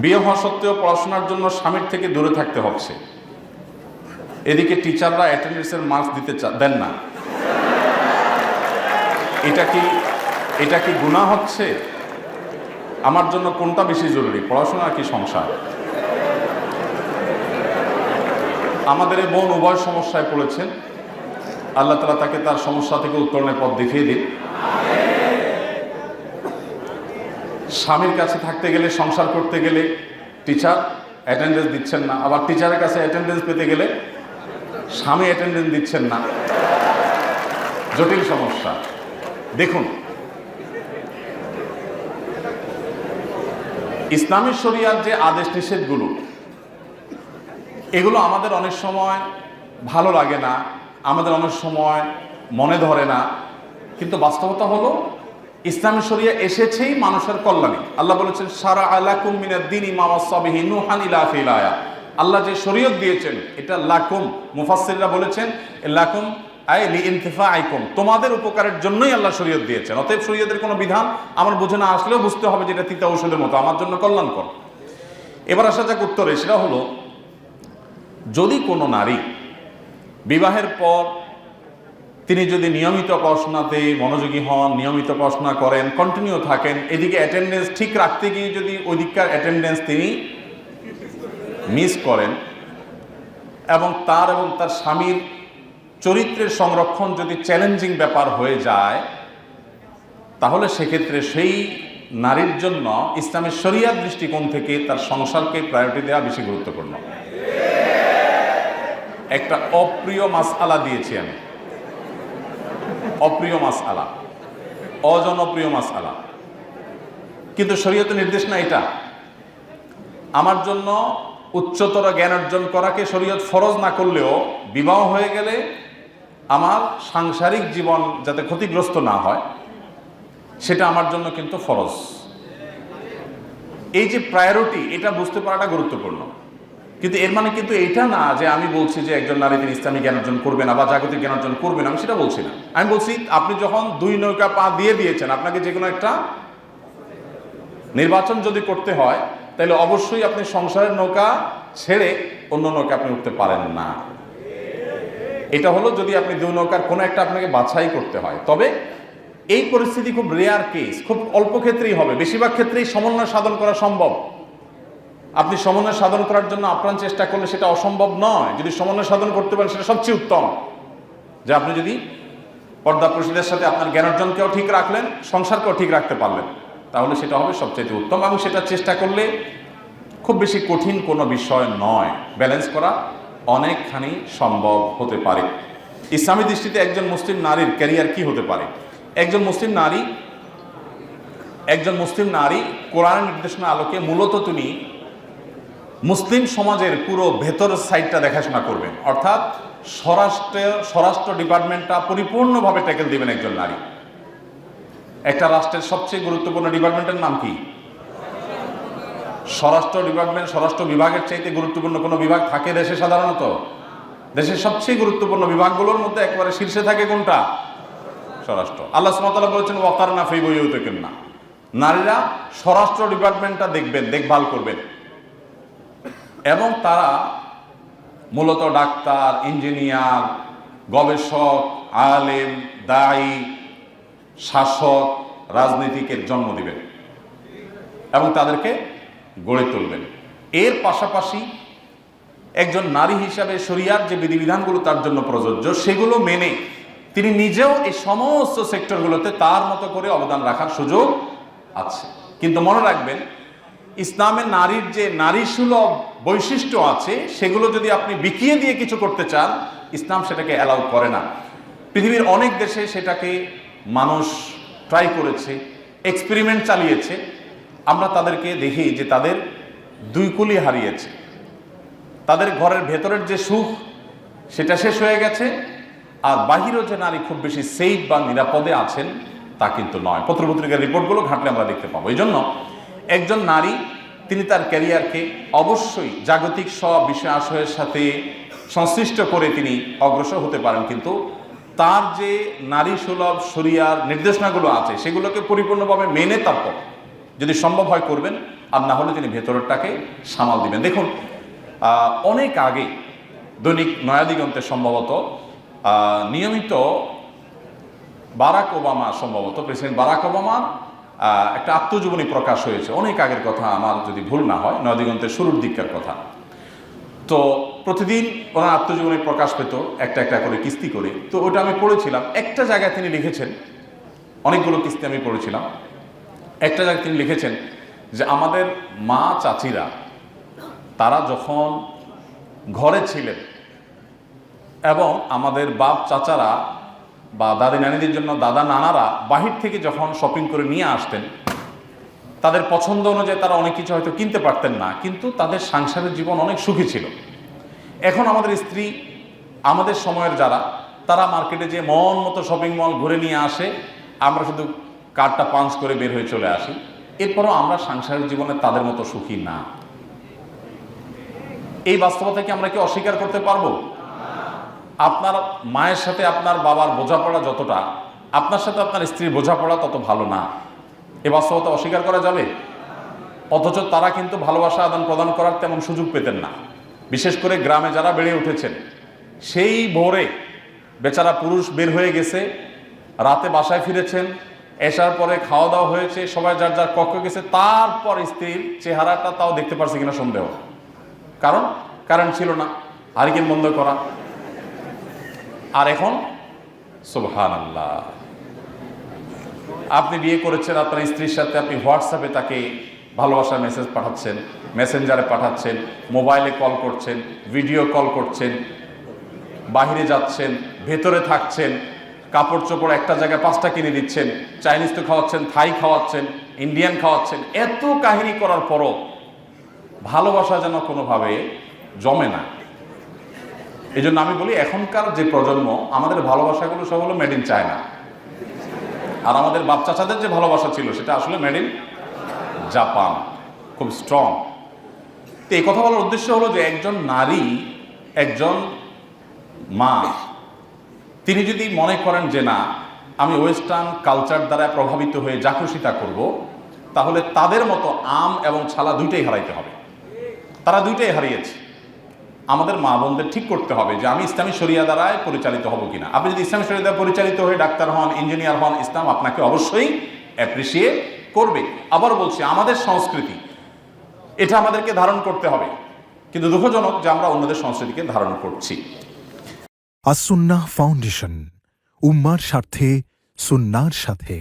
বিয়ে হওয়া সত্ত্বেও পড়াশোনার জন্য স্বামীর থেকে দূরে থাকতে হচ্ছে, এদিকে টিচাররা অ্যাটেন্ডেন্সের মার্কস দিতে দেন না, এটা কি গুনাহ হচ্ছে? আমার জন্য কোনটা বেশি জরুরি, পড়াশোনা কি সংসার? আমাদের এই বোন উভয় সমস্যায় পড়েছেন। আল্লাহ তাআলা তাকে তার সমস্যা থেকে উত্তরণের পথ দেখিয়ে দিন। স্বামীর কাছে থাকতে গেলে, সংসার করতে গেলে টিচার অ্যাটেন্ডেন্স দিচ্ছেন না, আবার টিচারের কাছে অ্যাটেন্ডেন্স পেতে গেলে স্বামী অ্যাটেন্ডেন্স দিচ্ছেন না। জটিল সমস্যা। দেখুন, ইসলামী শরিয়ার যে আদেশ নিষেধগুলো, এগুলো আমাদের অনেক সময় ভালো লাগে না, আমাদের অনেক সময় মনে ধরে না, কিন্তু বাস্তবতা হলো ইসলামী শরিয়া এসেছেই মানুষের কল্যাণে। আল্লাহ বলেছেন শারা আলাকুম মিনাদ-দীনি মা ওয়াসা বিহি নূহান ইলা আখিল আয়া। আল্লাহ যে শরীয়ত দিয়েছেন এটা লাকুম, মুফাসসিররা বলেছেন লাকুম আই লিইনতিফাইকুম, তোমাদের উপকারের জন্যই আল্লাহ শরীয়ত দিয়েছেন। অতএব শরীয়তের কোনো বিধান আমার বুঝে না আসলেও বুঝতে হবে যে এটা তিতা ঔষধের মতো, আমার জন্য কল্যাণকর। এবার আসা যাক উত্তরে। সেটা হলো, যদি কোনো নারী বিবাহের পর তিনি যদি নিয়মিত পড়াশোনাতে মনোযোগী হন, নিয়মিত পড়াশোনা করেন, কন্টিনিউ থাকেন, এদিকে অ্যাটেন্ডেন্স ঠিক রাখতে গিয়ে যদি ওইদিককার অ্যাটেন্ডেন্স তিনি মিস করেন এবং তার স্বামীর চরিত্রের সংরক্ষণ যদি চ্যালেঞ্জিং ব্যাপার হয়ে যায়, তাহলে সেক্ষেত্রে সেই নারীর জন্য ইসলামের শরিয়ার দৃষ্টিকোণ থেকে তার সংসারকে প্রায়োরিটি দেওয়া বেশি গুরুত্বপূর্ণ। একটা অপ্রিয় মাসআলা দিয়েছি আমি, অপ্রিয় মাসআলা, অজনপ্রিয় মাসআলা, কিন্তু শরীয়তের নির্দেশ না এটা। আমার জন্য উচ্চতর জ্ঞান অর্জন করাকে শরীয়ত ফরজ না করলেও বিবাহ হয়ে গেলে আমার সাংসারিক জীবন যাতে ক্ষতিগ্রস্ত না হয় সেটা আমার জন্য কিন্তু ফরজ। এই যে প্রায়োরিটি, এটা বুঝতে পারাটা গুরুত্বপূর্ণ। কিন্তু এর মানে কিন্তু এটা না যে আমি বলছি যে একজন নারী তিনি ইসলামিক জ্ঞান অর্জন করবে না বা জাগতিক জ্ঞান অর্জন করবে না, আমি সেটা বলছি না। আমি বলছি আপনি যখন দুই নৌকা পা দিয়ে দিয়েছেন, আপনাকে যে কোনো একটা নির্বাচন যদি করতে হয়, তাহলে অবশ্যই আপনি সংসারের নৌকা ছেড়ে অন্য নৌকা আপনি উঠতে পারেন না। এটা হলো যদি আপনি দুই নৌকার কোনো একটা আপনাকে বাছাই করতে হয়। তবে এই পরিস্থিতি খুব রেয়ার কেস, খুব অল্প ক্ষেত্রেই হবে। বেশিরভাগ ক্ষেত্রেই সমন্বয় সাধন করা সম্ভব। আপনি সমন্বয় সাধন করার জন্য আপ্রাণ চেষ্টা করলে সেটা অসম্ভব নয়। যদি সমন্বয় সাধন করতে পারেন সেটা সবচেয়ে উত্তম। যে আপনি যদি পর্দা প্রশিদের সাথে আপনার জ্ঞান অর্জনকেও ঠিক রাখলেন, সংসারকেও ঠিক রাখতে পারলেন, তাহলে সেটা হবে সবচেয়ে উত্তম। এবং সেটা চেষ্টা করলে খুব বেশি কঠিন কোনো বিষয় নয়, ব্যালেন্স করা অনেকখানি সম্ভব হতে পারে। ইসলামী দৃষ্টিতে একজন মুসলিম নারীর ক্যারিয়ার কি হতে পারে? একজন মুসলিম নারী কোরআনের নির্দেশনা আলোকে মূলত তিনি মুসলিম সমাজের পুরো ভেতর সাইডটা দেখাশোনা করবেন, অর্থাৎ স্বরাষ্ট্র ডিপার্টমেন্টটা পরিপূর্ণভাবে ট্যাকেল দিবেন একজন নারী। একটা রাষ্ট্রের সবচেয়ে গুরুত্বপূর্ণ ডিপার্টমেন্টের নাম কি? স্বরাষ্ট্র ডিপার্টমেন্ট। স্বরাষ্ট্র বিভাগের চাইতে গুরুত্বপূর্ণ কোনো বিভাগ থাকে দেশে? সাধারণত দেশের সবচেয়ে গুরুত্বপূর্ণ বিভাগগুলোর মধ্যে একেবারে শীর্ষে থাকে কোনটা? স্বরাষ্ট্র। আল্লাহ সুবহানাহু ওয়া তাআলা বলেছেন ওয়াকারনা ফি বুয়ুতিকুন্না, নারীরা স্বরাষ্ট্র ডিপার্টমেন্টটা দেখবেন, দেখভাল করবেন। এবং তারা মূলত ডাক্তার, ইঞ্জিনিয়ার, গবেষক, আলেম, দায়ী, শাসক, রাজনীতিকের জন্ম দিবেন এবং তাদেরকে গড়ে তুলবেন। এর পাশাপাশি একজন নারী হিসাবে শরিয়ার যে বিধিবিধানগুলো তার জন্য প্রযোজ্য, সেগুলো মেনে তিনি নিজেও এই সমস্ত সেক্টরগুলোতে তার মতো করে অবদান রাখার সুযোগ আছে। কিন্তু মনে রাখবেন, ইসলামের নারীর যে নারী সুলভ বৈশিষ্ট্য আছে, সেগুলো যদি আপনি বিকিয়ে দিয়ে কিছু করতে চান, ইসলাম সেটাকে অ্যালাউ করে না। পৃথিবীর অনেক দেশে সেটাকে মানুষ ট্রাই করেছে, এক্সপেরিমেন্ট চালিয়েছে। আমরা তাদেরকে দেখি যে তাদের দুই কুলি হারিয়েছে। তাদের ঘরের ভেতরের যে সুখ সেটা শেষ হয়ে গেছে, আর বাহিরেও যে নারী খুব বেশি সেফ বা নিরাপদে আছেন তা কিন্তু নয়। পত্রপত্রিকার রিপোর্টগুলো ঘাটলে আমরা দেখতে পাবো। এই জন্য একজন নারী তিনি তার ক্যারিয়ারকে অবশ্যই জাগতিক সব বিষয় আশয়ের সাথে সংশ্লিষ্ট করে তিনি অগ্রসর হতে পারেন, কিন্তু তার যে নারী সুলভ শরিয়ার নির্দেশনাগুলো আছে সেগুলোকে পরিপূর্ণভাবে মেনে তারপর যদি সম্ভব হয় করবেন। আর না হলে তিনি ভেতরেরটাকে সামাল দিবেন। দেখুন, অনেক আগে দৈনিক নয়া দিগন্তে সম্ভবত নিয়মিত বারাক ওবামা, সম্ভবত প্রেসিডেন্ট বারাক ওবামার একটা আত্মজীবনী প্রকাশ হয়েছে, অনেক আগের কথা, আমার যদি ভুল না হয়, নয়া দিগন্তের শুরুর দিককার কথা। তো প্রতিদিন ওনার আত্মজীবনী প্রকাশ পেত একটা একটা করে কিস্তি করে। তো ওটা আমি পড়েছিলাম। একটা জায়গায় তিনি লিখেছেন, অনেকগুলো কিস্তি আমি পড়েছিলাম, একটা জায়গায় তিনি লিখেছেন যে আমাদের মা চাচিরা তারা যখন ঘরে ছিলেন এবং আমাদের বাপ চাচারা বা দাদি নানিদের জন্য দাদা নানারা বাহির থেকে যখন শপিং করে নিয়ে আসতেন, তাদের পছন্দ অনুযায়ী তারা অনেক কিছু হয়তো কিনতে পারতেন না, কিন্তু তাদের সাংসারিক জীবন অনেক সুখী ছিল। এখন আমাদের স্ত্রী, আমাদের সময়ের যারা, তারা মার্কেটে যে মন মতো শপিং মল ঘুরে নিয়ে আসে, আমরা শুধু কার্ডটা পাঞ্চ করে বের হয়ে চলে আসি। এরপরও আমরা সাংসারিক জীবনে তাদের মতো সুখী না। এই বাস্তবতাকে আমরা কি অস্বীকার করতে পারবো? আপনার মায়ের সাথে আপনার বাবার বোঝাপড়া যতটা, আপনার সাথে আপনার স্ত্রীর বোঝাপড়া তত ভালো না। এই বাস্তবতা অস্বীকার করা যাবে? অথচ তারা কিন্তু ভালোবাসা আদান প্রদান করার তেমন সুযোগ পেতেন না। বিশেষ করে গ্রামে যারা বেড়ে উঠেছেন, সেই ভোরে বেচারা পুরুষ বের হয়ে গেছে, রাতে বাসায় ফিরেছেন, এসার পরে খাওয়া দাওয়া হয়েছে, সবাই যার যার কক্ষে গেছে, তারপর স্ত্রীর চেহারাটা তাও দেখতে পারছে কিনা সন্দেহ। কারণ কারেন্ট ছিল না, হারিকেন বন্ধ করা। আর এখন সুবহানাল্লাহ, আপনি বিয়ে করেছেন, আপনার স্ত্রীর সাথে আপনি হোয়াটসঅ্যাপে তাকে ভালোবাসার মেসেজ পাঠাচ্ছেন, মেসেঞ্জারে পাঠাচ্ছেন, মোবাইলে কল করছেন, ভিডিও কল করছেন, বাহিরে যাচ্ছেন, ভেতরে থাকছেন, কাপড় চোপড় একটা জায়গায় 5টা কিনে দিচ্ছেন, চাইনিজ তো খাওয়াচ্ছেন, থাই খাওয়াচ্ছেন, ইন্ডিয়ান খাওয়াচ্ছেন। এত কাহিনী করার পরও ভালোবাসা যেন কোনোভাবে জমে না। এই জন্য আমি বলি, এখনকার যে প্রজন্ম, আমাদের ভালোবাসাগুলো সব হলো মেড ইন চায়না, আর আমাদের বাপ চাচাদের যে ভালোবাসা ছিল সেটা আসলে মেড ইন জাপান, খুব স্ট্রং। তো এই কথা বলার উদ্দেশ্য হলো যে একজন নারী, একজন মা, তিনি যদি মনে করেন যে না, আমি ওয়েস্টার্ন কালচার দ্বারা প্রভাবিত হয়ে যা খুশি তা করব, তাহলে তাদের মতো আম এবং ছালা দুইটাই হারাইতে হবে। তারা দুইটাই হারিয়েছে। আমাদের মা বোনদের ঠিক করতে হবে যে আমি ইসলামী শরিয়া দ্বারায় পরিচালিত হব কিনা। আপনি যদি ইসলামী শরিয়া দ্বারা পরিচালিত হয়ে ডাক্তার হন, ইঞ্জিনিয়ার হন, ইসলাম আপনাকে অবশ্যই অ্যাপ্রিসিয়েট করবে। আবার বলছি, আমাদের সংস্কৃতি, এটা আমাদেরকে ধারণ করতে হবে, কিন্তু দুঃখজনক যে আমরা অন্যদের সংস্কৃতিকে ধারণ করছি। আস-সুন্নাহ ফাউন্ডেশন, উম্মার স্বার্থে সুন্নাহর সাথে।